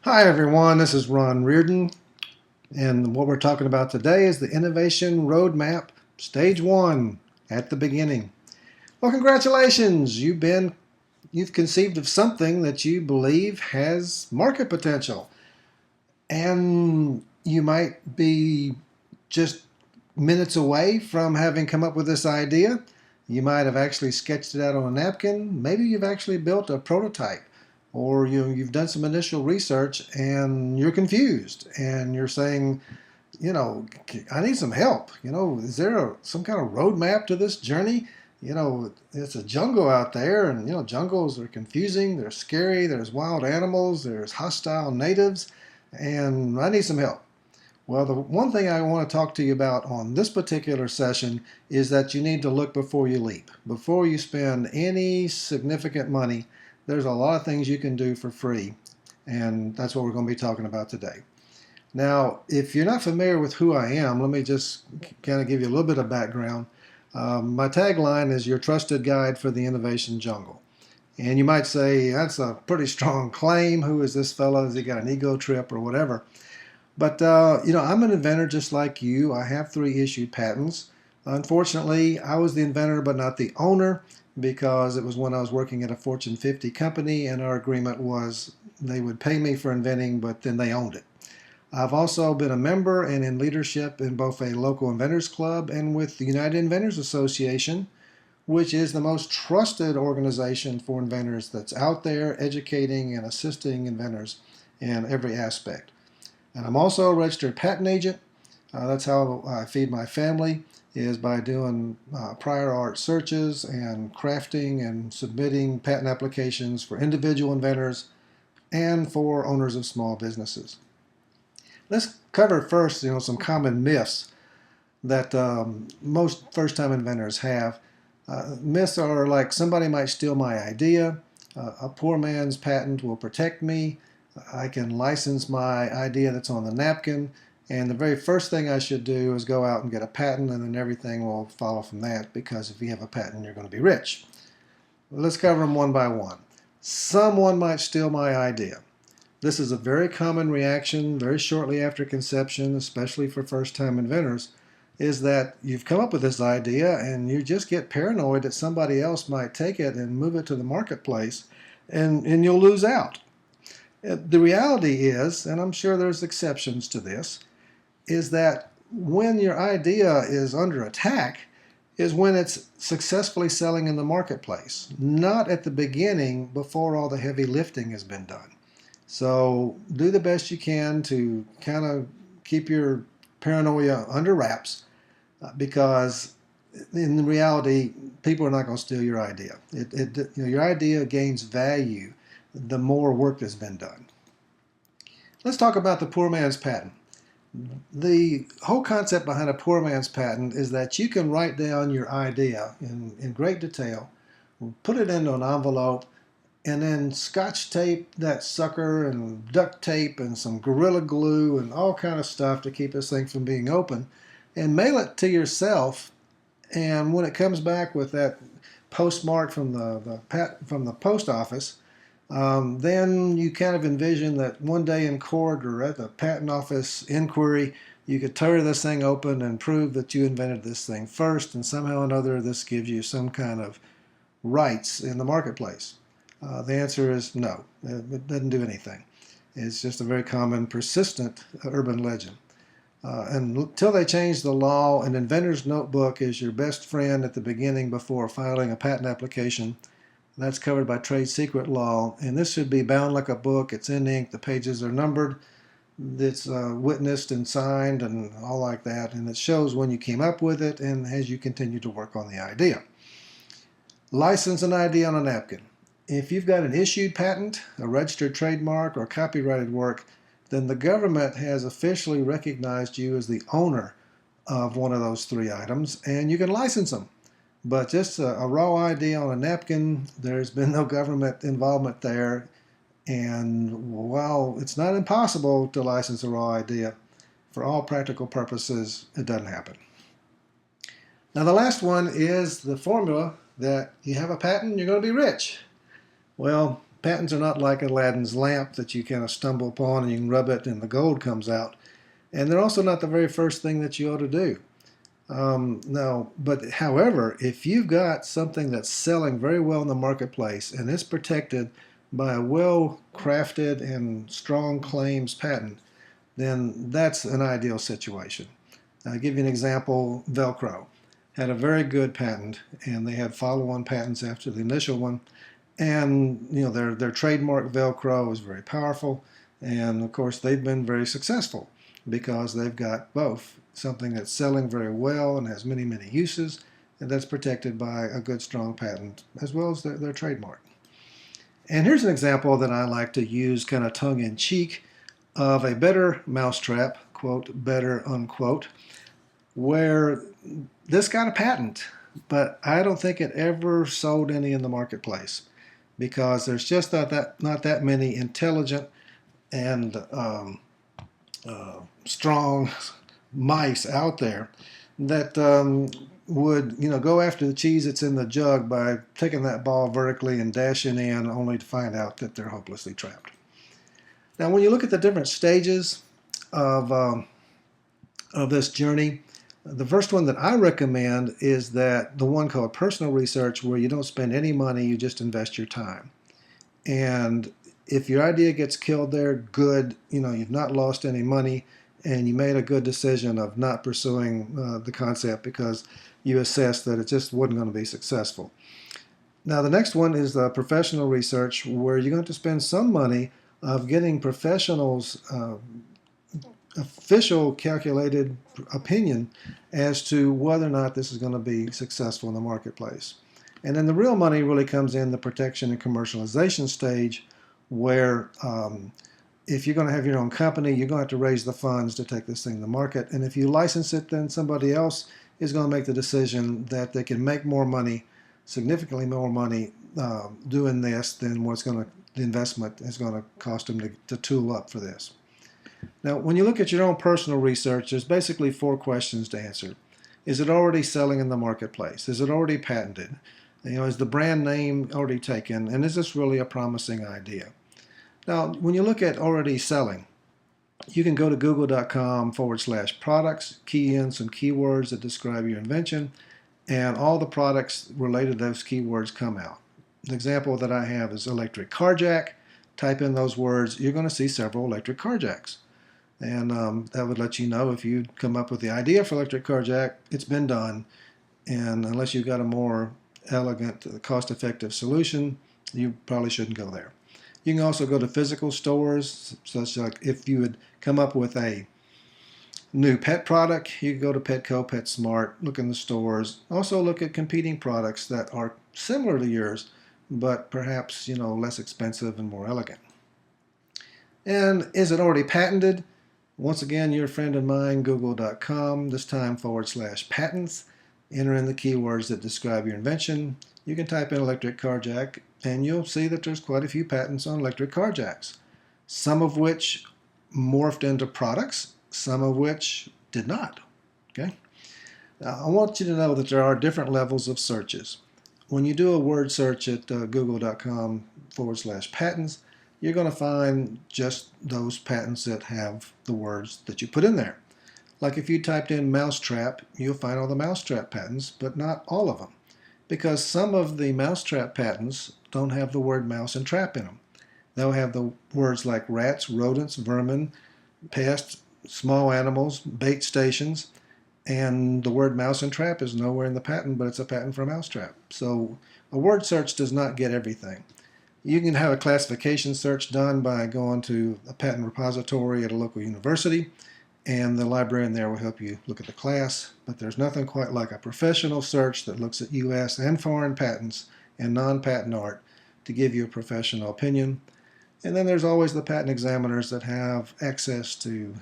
Hi everyone, this is Ron Reardon, and what we're talking about today is the Innovation Roadmap, Stage 1, at the beginning. Well, congratulations! You've conceived of something that you believe has market potential, and you might be just minutes away from having come up with this idea. You might have actually sketched it out on a napkin. Maybe you've actually built a prototype, or you've done some initial research and you're confused and you're saying, I need some help. Is there some kind of roadmap to this journey? It's a jungle out there, and jungles are confusing. They're scary. There's wild animals. There's hostile natives, and I need some help. Well, the one thing I want to talk to you about on this particular session is that you need to look before you leap. Before you spend any significant money, there's a lot of things you can do for free, and that's what we're going to be talking about today. Now, if you're not familiar with who I am, let me just kind of give you a little bit of background. My tagline is your trusted guide for the innovation jungle. And you might say, that's a pretty strong claim. Who is this fellow? Has he got an ego trip or whatever? But, I'm an inventor just like you. I have 3 issued patents. Unfortunately, I was the inventor but not the owner, because it was when I was working at a Fortune 50 company, and our agreement was they would pay me for inventing, but then they owned it. I've also been a member and in leadership in both a local inventors club and with the United Inventors Association, which is the most trusted organization for inventors that's out there educating and assisting inventors in every aspect. And I'm also a registered patent agent. That's how I feed my family, is by doing prior art searches and crafting and submitting patent applications for individual inventors and for owners of small businesses. Let's cover first, some common myths that most first-time inventors have. Myths are like, somebody might steal my idea, a poor man's patent will protect me, I can license my idea that's on the napkin, and the very first thing I should do is go out and get a patent, and then everything will follow from that, because if you have a patent, you're going to be rich. Let's cover them one by one. Someone might steal my idea. This is a very common reaction very shortly after conception, especially for first-time inventors, is that you've come up with this idea and you just get paranoid that somebody else might take it and move it to the marketplace, and you'll lose out. The reality is, and I'm sure there's exceptions to this, is that when your idea is under attack is when it's successfully selling in the marketplace, not at the beginning before all the heavy lifting has been done. So do the best you can to kind of keep your paranoia under wraps, because in reality, people are not going to steal your idea. Your idea gains value the more work has been done. Let's talk about the poor man's patent. The whole concept behind a poor man's patent is that you can write down your idea in great detail, put it into an envelope, and then scotch tape that sucker and duct tape and some Gorilla Glue and all kind of stuff to keep this thing from being open, and mail it to yourself. And when it comes back with that postmark from the post office, then you kind of envision that one day in court or at the patent office inquiry, you could tear this thing open and prove that you invented this thing first, and somehow or another this gives you some kind of rights in the marketplace. The answer is no. It doesn't do anything. It's just a very common, persistent urban legend. Until they change the law, an inventor's notebook is your best friend at the beginning before filing a patent application. That's covered by trade secret law, and this should be bound like a book. It's in ink, the pages are numbered, it's witnessed and signed and all like that, and it shows when you came up with it and as you continue to work on the idea. License an idea on a napkin. If you've got an issued patent, a registered trademark, or copyrighted work, then the government has officially recognized you as the owner of one of those 3 items, and you can license them. But just a raw idea on a napkin, there's been no government involvement there, and while it's not impossible to license a raw idea, for all practical purposes, it doesn't happen. Now the last one is the formula that you have a patent, you're going to be rich. Well, Patents are not like Aladdin's lamp that you kind of stumble upon and you can rub it and the gold comes out. And they're also not the very first thing that you ought to do. No, but however, if you've got something that's selling very well in the marketplace and it's protected by a well-crafted and strong claims patent, then that's an ideal situation. I'll give you an example. Velcro had a very good patent, and they had follow-on patents after the initial one. And their trademark Velcro is very powerful, and of course they've been very successful because they've got both something that's selling very well and has many, many uses, and that's protected by a good, strong patent as well as their trademark. And here's an example that I like to use kind of tongue-in-cheek of a better mousetrap, quote, better, unquote, where this got a patent, but I don't think it ever sold any in the marketplace because there's just not that many intelligent and strong mice out there that would go after the cheese that's in the jug by taking that ball vertically and dashing in only to find out that they're hopelessly trapped. Now, when you look at the different stages of this journey, the first one that I recommend is that the one called personal research, where you don't spend any money, you just invest your time. And if your idea gets killed there, good, you've not lost any money, and you made a good decision of not pursuing the concept because you assessed that it just wasn't going to be successful. Now, the next one is the professional research, where you're going to spend some money of getting professionals' official calculated opinion as to whether or not this is going to be successful in the marketplace. And then the real money really comes in the protection and commercialization stage, where if you're going to have your own company, you're going to have to raise the funds to take this thing to the market. And if you license it, then somebody else is going to make the decision that they can make more money, significantly more money, doing this than the investment is going to cost them to tool up for this. Now, when you look at your own personal research, there's basically 4 questions to answer. Is it already selling in the marketplace? Is it already patented? Is the brand name already taken? And is this really a promising idea? Now, when you look at already selling, you can go to google.com/products, key in some keywords that describe your invention, and all the products related to those keywords come out. The example that I have is electric car jack. Type in those words, you're going to see several electric car jacks. And that would let you know if you come up with the idea for electric car jack, it's been done. And unless you've got a more elegant, cost-effective solution, you probably shouldn't go there. You can also go to physical stores, such like if you would come up with a new pet product, you can go to Petco, PetSmart, look in the stores. Also look at competing products that are similar to yours, but perhaps less expensive and more elegant. And is it already patented? Once again, your friend of mine, google.com, this time /patents. Enter in the keywords that describe your invention. You can type in electric car jack, and you'll see that there's quite a few patents on electric car jacks, some of which morphed into products, some of which did not. Okay? Now, I want you to know that there are different levels of searches. When you do a word search at google.com/patents, you're going to find just those patents that have the words that you put in there. Like if you typed in mousetrap, you'll find all the mousetrap patents, but not all of them, because some of the mousetrap patents don't have the word mouse and trap in them. They'll have the words like rats, rodents, vermin, pests, small animals, bait stations, and the word mouse and trap is nowhere in the patent, but it's a patent for a mousetrap. So a word search does not get everything. You can have a classification search done by going to a patent repository at a local university, and the librarian there will help you look at the class, but there's nothing quite like a professional search that looks at U.S. and foreign patents and non-patent art to give you a professional opinion. And then there's always the patent examiners that have access to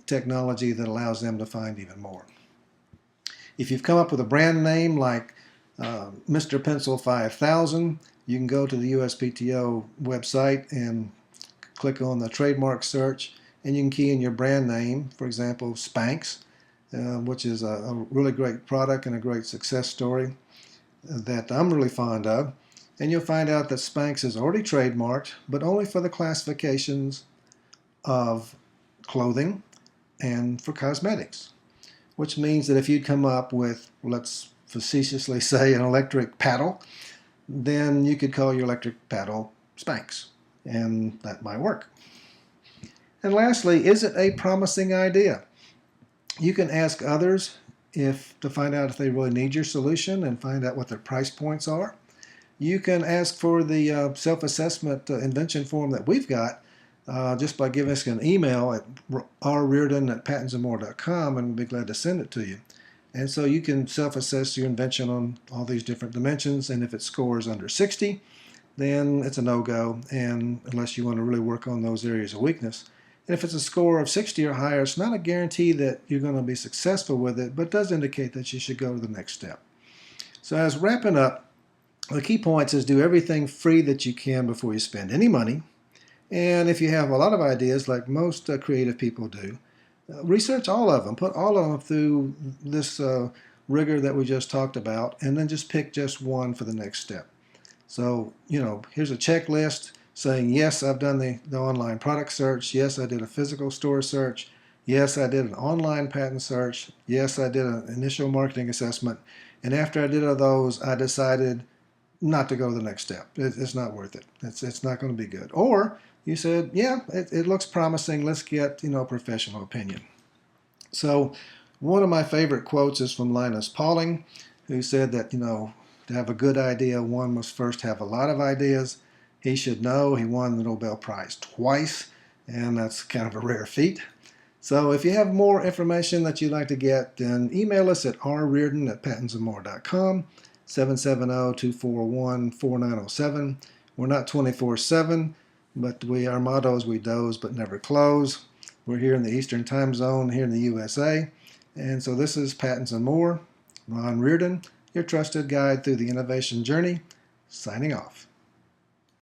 technology that allows them to find even more. If you've come up with a brand name like Mr. Pencil 5000, you can go to the USPTO website and click on the trademark search, and you can key in your brand name, for example, Spanx, which is a really great product and a great success story that I'm really fond of. and you'll find out that Spanx is already trademarked, but only for the classifications of clothing and for cosmetics, which means that if you'd come up with, let's facetiously say, an electric paddle, then you could call your electric paddle Spanx, and that might work. And lastly, is it a promising idea? You can ask others to find out if they really need your solution and find out what their price points are. You can ask for the self-assessment invention form that we've got just by giving us an email at rreardon@patentsandmore.com, and we'll be glad to send it to you. And so you can self-assess your invention on all these different dimensions, and if it scores under 60, then it's a no-go, and unless you want to really work on those areas of weakness. And if it's a score of 60 or higher, it's not a guarantee that you're going to be successful with it, but it does indicate that you should go to the next step. So as wrapping up, the key points is do everything free that you can before you spend any money. And if you have a lot of ideas, like most creative people do, research all of them. Put all of them through this rigor that we just talked about, and then just pick just one for the next step. So, here's a checklist saying, yes, I've done the online product search. Yes, I did a physical store search. Yes, I did an online patent search. Yes, I did an initial marketing assessment. And after I did all those, I decided not to go to the next step. It's not worth it. It's not going to be good. Or you said, yeah, it looks promising. Let's get, a professional opinion. So one of my favorite quotes is from Linus Pauling, who said that, to have a good idea, one must first have a lot of ideas. He should know he won the Nobel Prize twice, and that's kind of a rare feat. So if you have more information that you'd like to get, then email us at rreardon@patentsandmore.com, 770-241-4907. We're not 24/7, but our motto is we doze but never close. We're here in the Eastern Time Zone here in the USA. And so this is Patents and More. Ron Reardon, your trusted guide through the innovation journey, signing off.